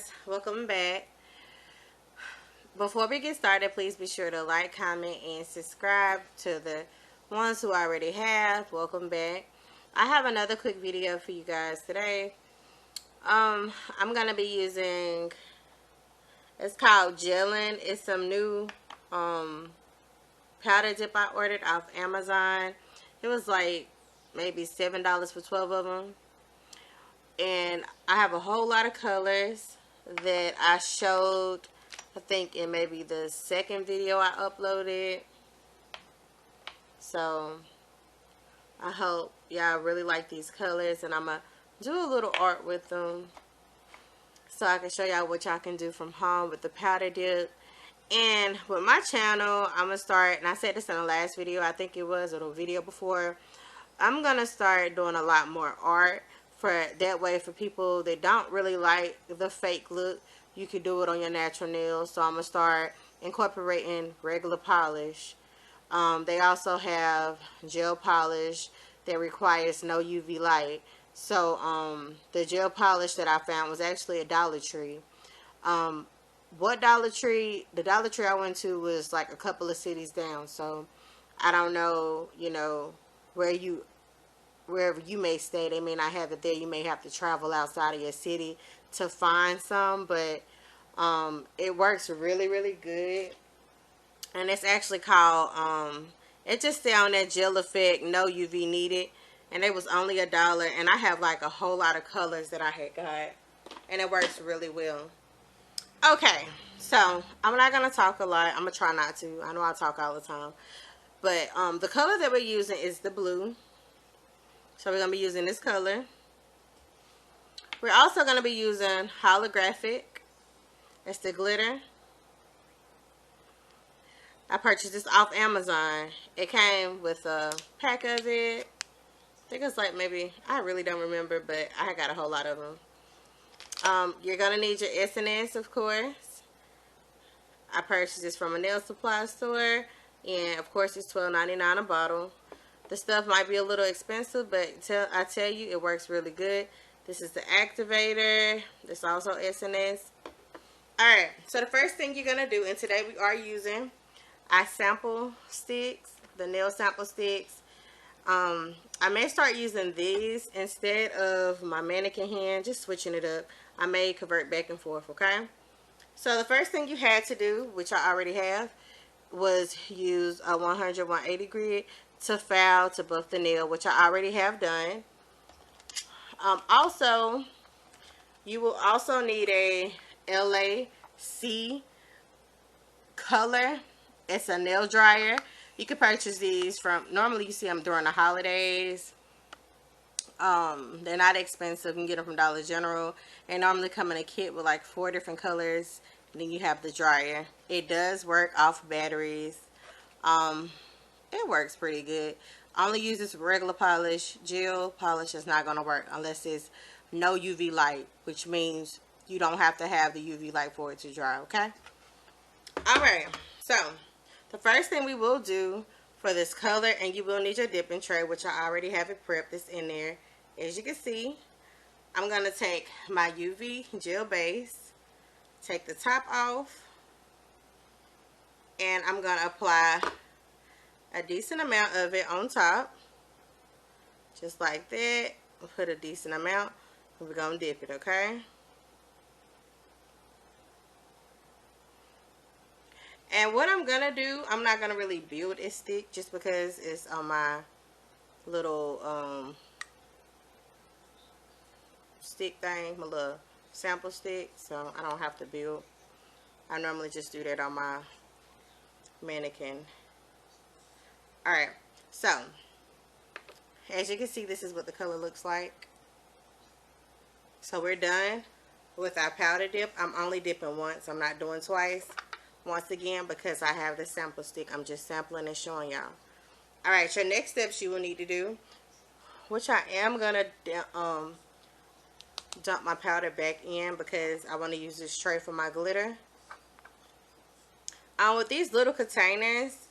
guys, welcome back. Before we get started, please be sure to like, comment, and subscribe. To the ones who already have, welcome back. I have another quick video for you guys today. I'm gonna be using, it's called gelling. It's some new powder dip I ordered off Amazon. It was like maybe $7 for 12 of them. And I have a whole lot of colors that I showed, I think, in maybe the second video I uploaded. So I hope y'all really like these colors, and I'm going to do a little art with them so I can show y'all what y'all can do from home with the powder dip. And with my channel, I'm going to start, and I said this in the last video, I think it was, or the video before, I'm going to start doing a lot more art. For that way, for people that don't really like the fake look, you can do it on your natural nails. So I'm going to start incorporating regular polish. They also have gel polish that requires no UV light. So the gel polish that I found was actually a Dollar Tree. What Dollar Tree? The Dollar Tree I went to was like a couple of cities down. So I don't know, you know, wherever you may stay, they may not have it there. You may have to travel outside of your city to find some, but it works really, really good. And it's actually called, it just say on that gel effect, no UV needed, and it was only $1, and I have like a whole lot of colors that I had got, and it works really well. Okay, so I'm not going to talk a lot. I'm going to try not to. I know I talk all the time, but the color that we're using is the blue. So we're going to be using this color. We're also going to be using holographic. It's the glitter. I purchased this off Amazon. It came with a pack of it. I think it's like maybe, I really don't remember, but I got a whole lot of them. You're going to need your S&S, of course. I purchased this from a nail supply store. And, of course, it's $12.99 a bottle. The stuff might be a little expensive, but I tell you, it works really good. This is the activator. This also S&S. Alright, so the first thing you're going to do, and today we are using our sample sticks, the nail sample sticks. I may start using these instead of my mannequin hand, just switching it up. I may convert back and forth, okay? So the first thing you had to do, which I already have, was use a 100-180 grid to foul to buff the nail, which I already have done. Also, you will also need a LAC color. It's a nail dryer. You can purchase these from, normally you see them during the holidays. They're not expensive. You can get them from Dollar General. They normally come in a kit with like 4 different colors. And then you have the dryer. It does work off batteries. It works pretty good. I only use this regular polish. Gel polish is not going to work unless it's no UV light, which means you don't have to have the UV light for it to dry, okay? Alright, so the first thing we will do for this color, and you will need your dipping tray, which I already have it prepped. It's in there. As you can see, I'm going to take my UV gel base, take the top off, and I'm going to apply a decent amount of it on top, just like that. We'll put a decent amount, and we're going to dip it, okay? And what I'm going to do, I'm not going to really build a stick just because it's on my little stick thing, my little sample stick, so I don't have to build. I normally just do that on my mannequin. Alright, so as you can see, this is what the color looks like. So we're done with our powder dip. I'm only dipping once. I'm not doing twice. Once again, because I have the sample stick, I'm just sampling and showing y'all. Alright, your next steps you will need to do, which I am going to dump my powder back in because I want to use this tray for my glitter. With these little containers,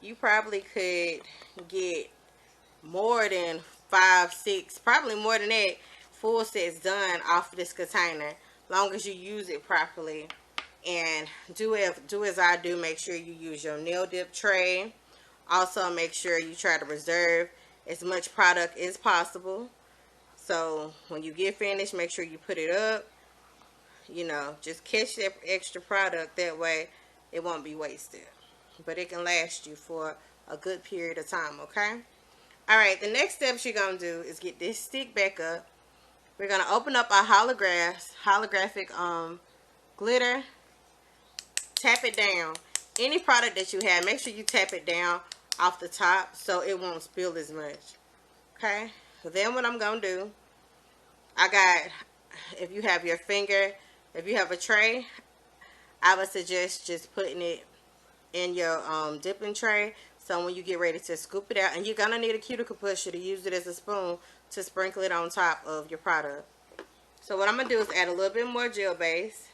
you probably could get more than 5, 6, probably more than that, full sets done off of this container. long as you use it properly. And do as I do. Make sure you use your nail dip tray. Also, make sure you try to reserve as much product as possible. So when you get finished, make sure you put it up. You know, just catch that extra product. That way, it won't be wasted. But it can last you for a good period of time, okay? Alright, the next steps you're going to do is get this stick back up. We're going to open up our holographic glitter. Tap it down. Any product that you have, make sure you tap it down off the top so it won't spill as much. Okay? So then what I'm going to do, if you have your finger, if you have a tray, I would suggest just putting it in your dipping tray. So when you get ready to scoop it out, and you're going to need a cuticle pusher to use it as a spoon to sprinkle it on top of your product. So what I'm going to do is add a little bit more gel base.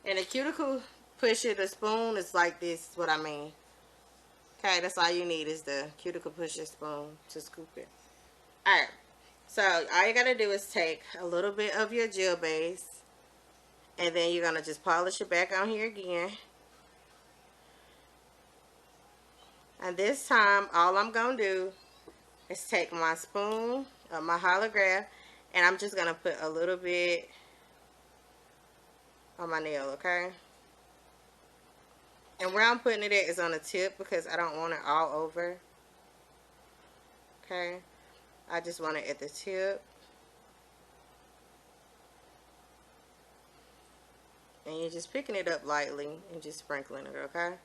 And a cuticle pusher, the spoon is like this, is what I mean. Okay, that's all you need is the cuticle pusher spoon to scoop it. Alright, so all you got to do is take a little bit of your gel base. And then you're going to just polish it back on here again. And this time, all I'm going to do is take my spoon of my holograph, and I'm just going to put a little bit on my nail, okay? And where I'm putting it at is on the tip because I don't want it all over. Okay? I just want it at the tip. And you're just picking it up lightly and just sprinkling it, okay?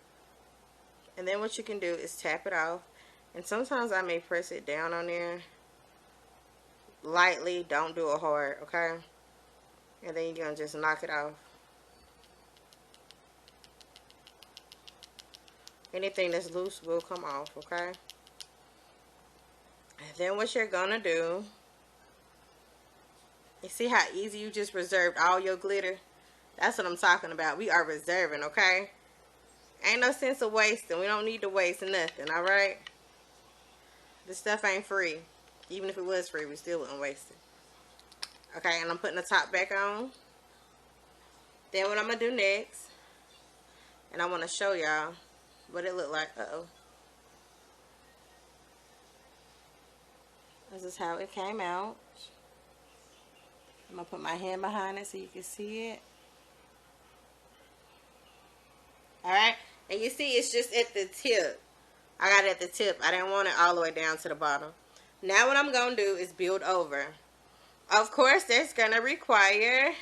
And then what you can do is tap it off. And sometimes I may press it down on there lightly. Don't do it hard, okay? And then you're going to just knock it off. Anything that's loose will come off, okay? And then what you're going to do, you see how easy you just reserved all your glitter? That's what I'm talking about. We are reserving, okay? Ain't no sense of wasting. We don't need to waste nothing, alright? This stuff ain't free. Even if it was free, we still wouldn't waste it. Okay, and I'm putting the top back on. Then what I'm going to do next, and I want to show y'all what it looked like. Uh-oh. This is how it came out. I'm going to put my hand behind it so you can see it. Alright, and you see it's just at the tip. I got it at the tip. I didn't want it all the way down to the bottom. Now what I'm going to do is build over. Of course, that's going to require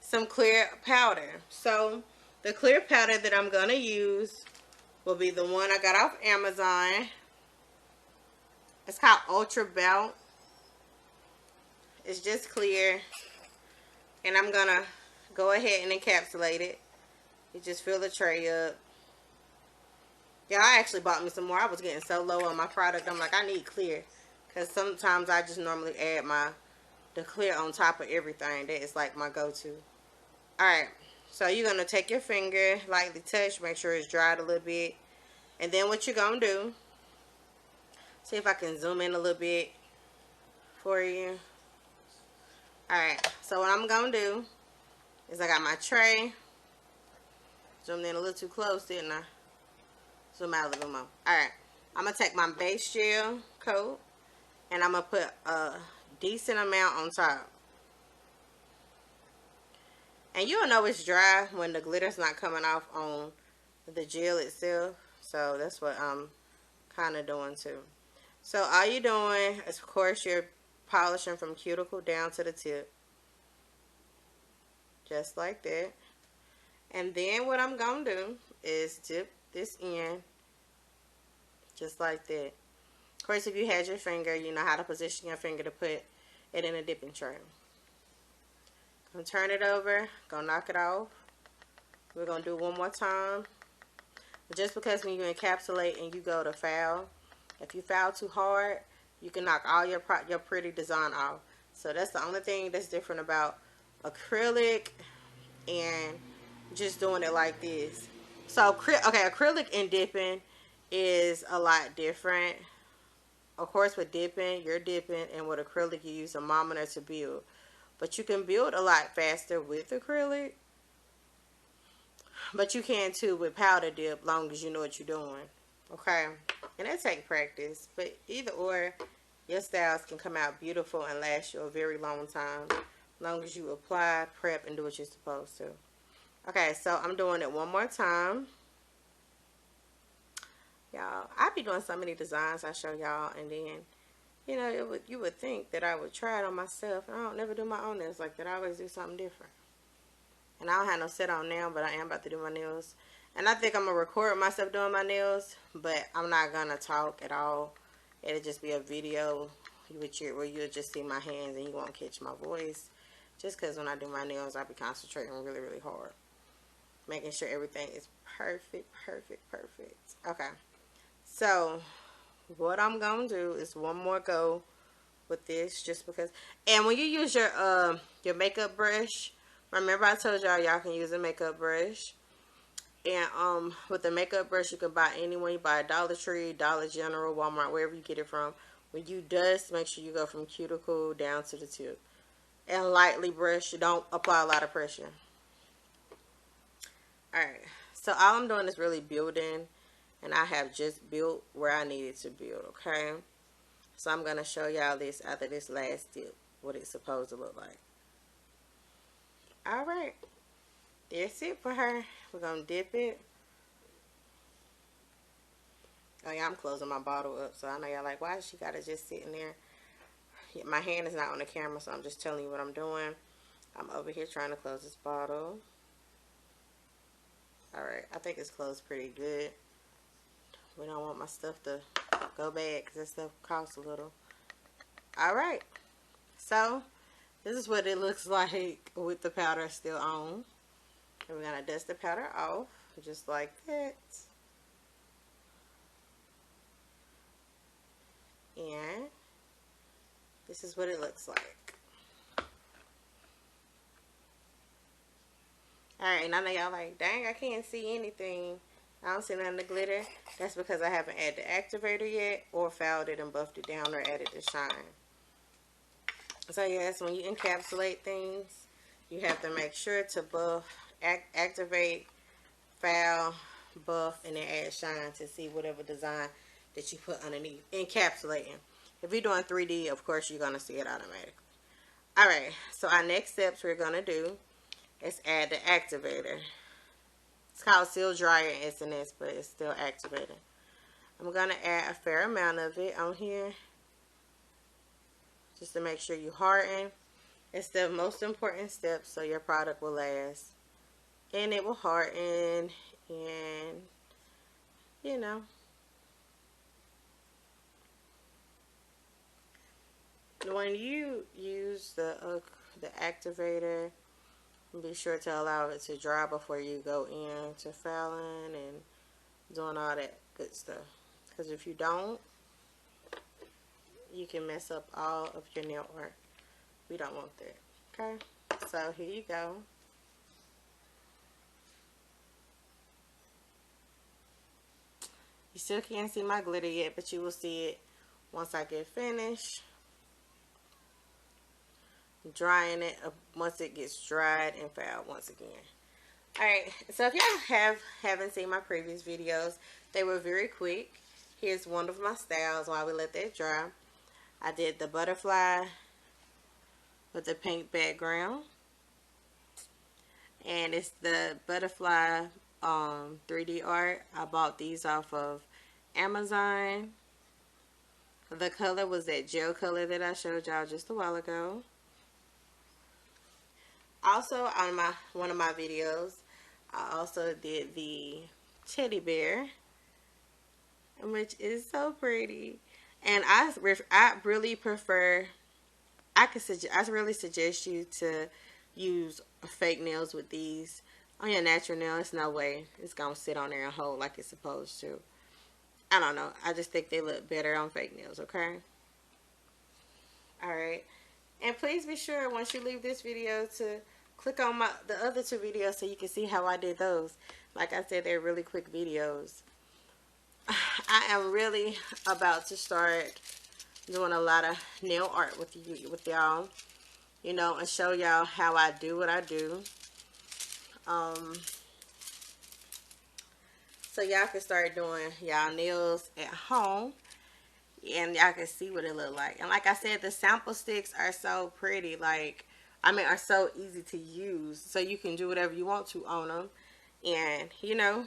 some clear powder. So, the clear powder that I'm going to use will be the one I got off Amazon. It's called Ultra Belt. It's just clear. And I'm going to go ahead and encapsulate it. You just fill the tray up. Yeah, I actually bought me some more. I was getting so low on my product. I'm like, I need clear. Because sometimes I just normally add the clear on top of everything. That is like my go-to. Alright. So you're going to take your finger, lightly touch, make sure it's dried a little bit. And then what you're going to do, see if I can zoom in a little bit for you. Alright. So what I'm going to do is I got my tray. Zoomed in a little too close, didn't I? Zoom out a little more. Alright. I'm going to take my base gel coat. And I'm going to put a decent amount on top. And you'll know it's dry when the glitter's not coming off on the gel itself. So that's what I'm kind of doing too. So all you're doing is, of course, you're polishing from cuticle down to the tip. Just like that. And then what I'm going to do is dip this in just like that. Of course, if you had your finger, you know how to position your finger to put it in a dipping tray. Gonna turn it over, gonna knock it off. We're gonna do it one more time. But just because when you encapsulate and you go to foul, if you foul too hard, you can knock all your pretty design off. So that's the only thing that's different about acrylic and just doing it like this. So okay, acrylic and dipping is a lot different. Of course, with dipping, you're dipping, and with acrylic, you use a thermometer to build. But you can build a lot faster with acrylic. But you can too with powder dip, long as you know what you're doing. Okay? And that takes practice. But either or, your styles can come out beautiful and last you a very long time. Long as you apply, prep, and do what you're supposed to. Okay, so I'm doing it one more time. Y'all, I be doing so many designs I show y'all, and then, you know, you would think that I would try it on myself. I don't never do my own nails like that. I always do something different. And I don't have no set on now, but I am about to do my nails. And I think I'm going to record myself doing my nails, but I'm not going to talk at all. It'll just be a video where you'll just see my hands and you won't catch my voice. Just because when I do my nails, I be concentrating really, really hard. Making sure everything is perfect, perfect, perfect. Okay. So, what I'm going to do is one more go with this, just because. And when you use your makeup brush, remember I told y'all can use a makeup brush. And with the makeup brush, you can buy anyone. You buy Dollar Tree, Dollar General, Walmart, wherever you get it from. When you dust, make sure you go from cuticle down to the tip. And lightly brush. Don't apply a lot of pressure. Alright. So all I'm doing is really building. And I have just built where I needed to build. Okay. So I'm going to show y'all this after this last dip. What it's supposed to look like. Alright. That's it for her. We're going to dip it. Oh yeah, I'm closing my bottle up. So I know y'all like, why does she got to just sit in there? Yeah, my hand is not on the camera, so I'm just telling you what I'm doing. I'm over here trying to close this bottle. Alright, I think it's closed pretty good. We don't want my stuff to go bad because that stuff costs a little. Alright, so this is what it looks like with the powder still on. And we're going to dust the powder off just like that. And this is what it looks like. Alright, and I know y'all like, dang, I can't see anything. I don't see none of the glitter. That's because I haven't added the activator yet, or fouled it and buffed it down, or added the shine. So yes, when you encapsulate things, you have to make sure to buff, activate, foul, buff, and then add shine to see whatever design that you put underneath. Encapsulating. If you're doing 3D, of course, you're going to see it automatically. Alright, so our next steps we're going to do is add the activator. It's called Seal Dryer SNS, but it's still activating. I'm going to add a fair amount of it on here, just to make sure you harden. It's the most important step so your product will last. And it will harden, and, you know. When you use the activator, be sure to allow it to dry before you go in to fouling and doing all that good stuff. Because if you don't, you can mess up all of your nail art. We don't want that. Okay? So here you go. You still can't see my glitter yet, but you will see it once I get finished. Drying it up once it gets dried and fouled once again. Alright, so if y'all haven't seen my previous videos, they were very quick. Here's one of my styles while we let that dry. I did the butterfly with the pink background. And it's the butterfly 3D art. I bought these off of Amazon. The color was that gel color that I showed y'all just a while ago. Also, on one of my videos, I also did the teddy bear, which is so pretty. And I really prefer, I really suggest you to use fake nails with these. On your natural nail, there's no way it's going to sit on there and hold like it's supposed to. I don't know. I just think they look better on fake nails, okay? Alright. And please be sure once you leave this video to click on the other two videos so you can see how I did those. Like I said, they're really quick videos. I am really about to start doing a lot of nail art with y'all. you know, and show y'all how I do what I do. So y'all can start doing y'all nails at home, and y'all can see what it look like. And like I said, the sample sticks are so pretty, like, I mean, are so easy to use, so you can do whatever you want to on them. And, you know,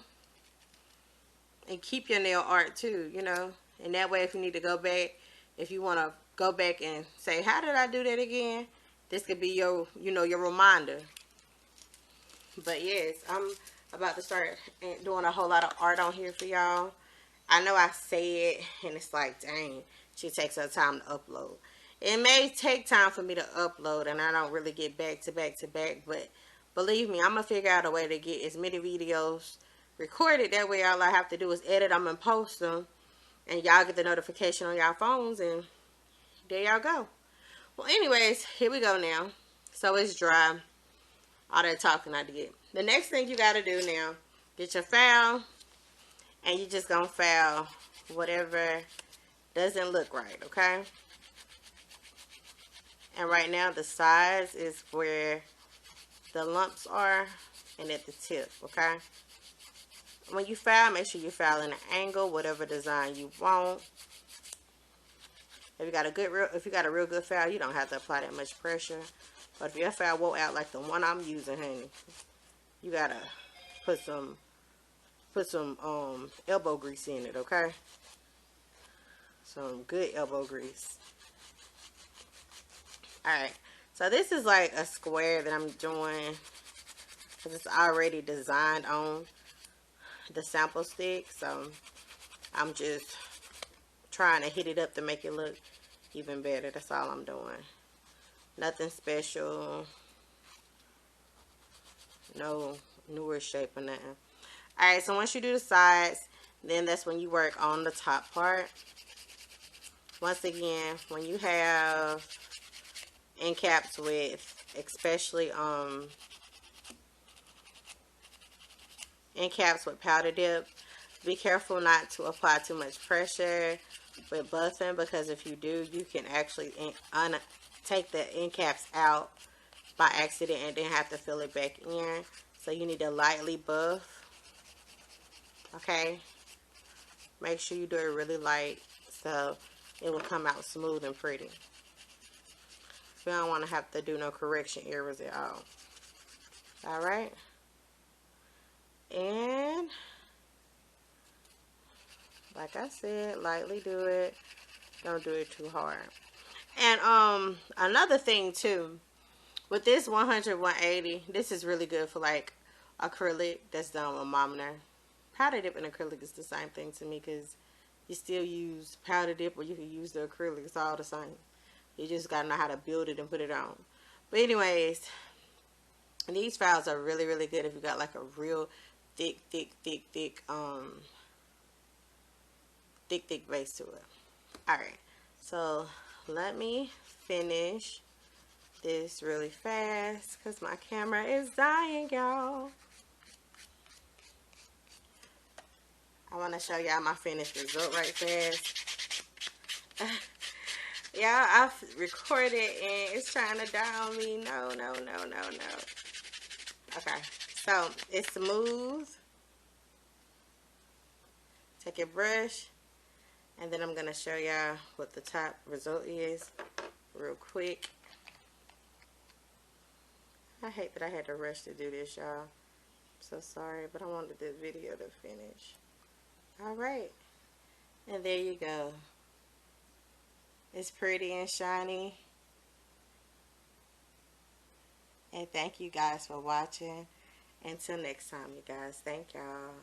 and keep your nail art too, you know. And that way, if you need to go back, if you want to go back and say, how did I do that again? This could be your, you know, your reminder. But yes, I'm about to start doing a whole lot of art on here for y'all. I know I say it, and it's like, dang, she takes her time to upload. It may take time for me to upload, and I don't really get back to back to back, but believe me, I'm going to figure out a way to get as many videos recorded. That way, all I have to do is edit them and post them, and y'all get the notification on y'all phones, and there y'all go. Well, anyways, here we go now. So it's dry. All that talking I did. The next thing you got to do now, get your file, and you just going to file whatever doesn't look right, okay? And right now, the size is where the lumps are and at the tip, okay? When you file, make sure you file in an angle, whatever design you want. If you got a real good file, you don't have to apply that much pressure. But if your file won't out like the one I'm using, honey, you gotta put some elbow grease in it, okay? Some good elbow grease. Alright, so this is like a square that I'm doing because it's already designed on the sample stick. So I'm just trying to hit it up to make it look even better. That's all I'm doing. Nothing special. No newer shape or nothing. Alright, so once you do the sides, then that's when you work on the top part. Once again, when you have end caps with, especially end caps with powder dip, be careful not to apply too much pressure with buffing, because if you do, you can actually take the end caps out by accident and then have to fill it back in. So you need to lightly buff, okay? Make sure you do it really light so it will come out smooth and pretty. We don't want to have to do no correction errors at all. Alright? And like I said, lightly do it. Don't do it too hard. And another thing too, with this 100-180, this is really good for like acrylic that's done with monomer. Powder dip and acrylic is the same thing to me, because you still use powder dip or you can use the acrylic. It's all the same. You just gotta know how to build it and put it on. But anyways, these files are really, really good if you got like a real thick base to it. Alright, so let me finish this really fast because my camera is dying, y'all. I want to show y'all my finished result right fast. Yeah, I've recorded and it's trying to die on me. No. Okay, so it's smooth. Take your brush, and then I'm going to show y'all what the top result is real quick. I hate that I had to rush to do this, y'all. I'm so sorry, but I wanted this video to finish. Alright, and there you go. It's pretty and shiny. And thank you guys for watching. Until next time, you guys. Thank y'all.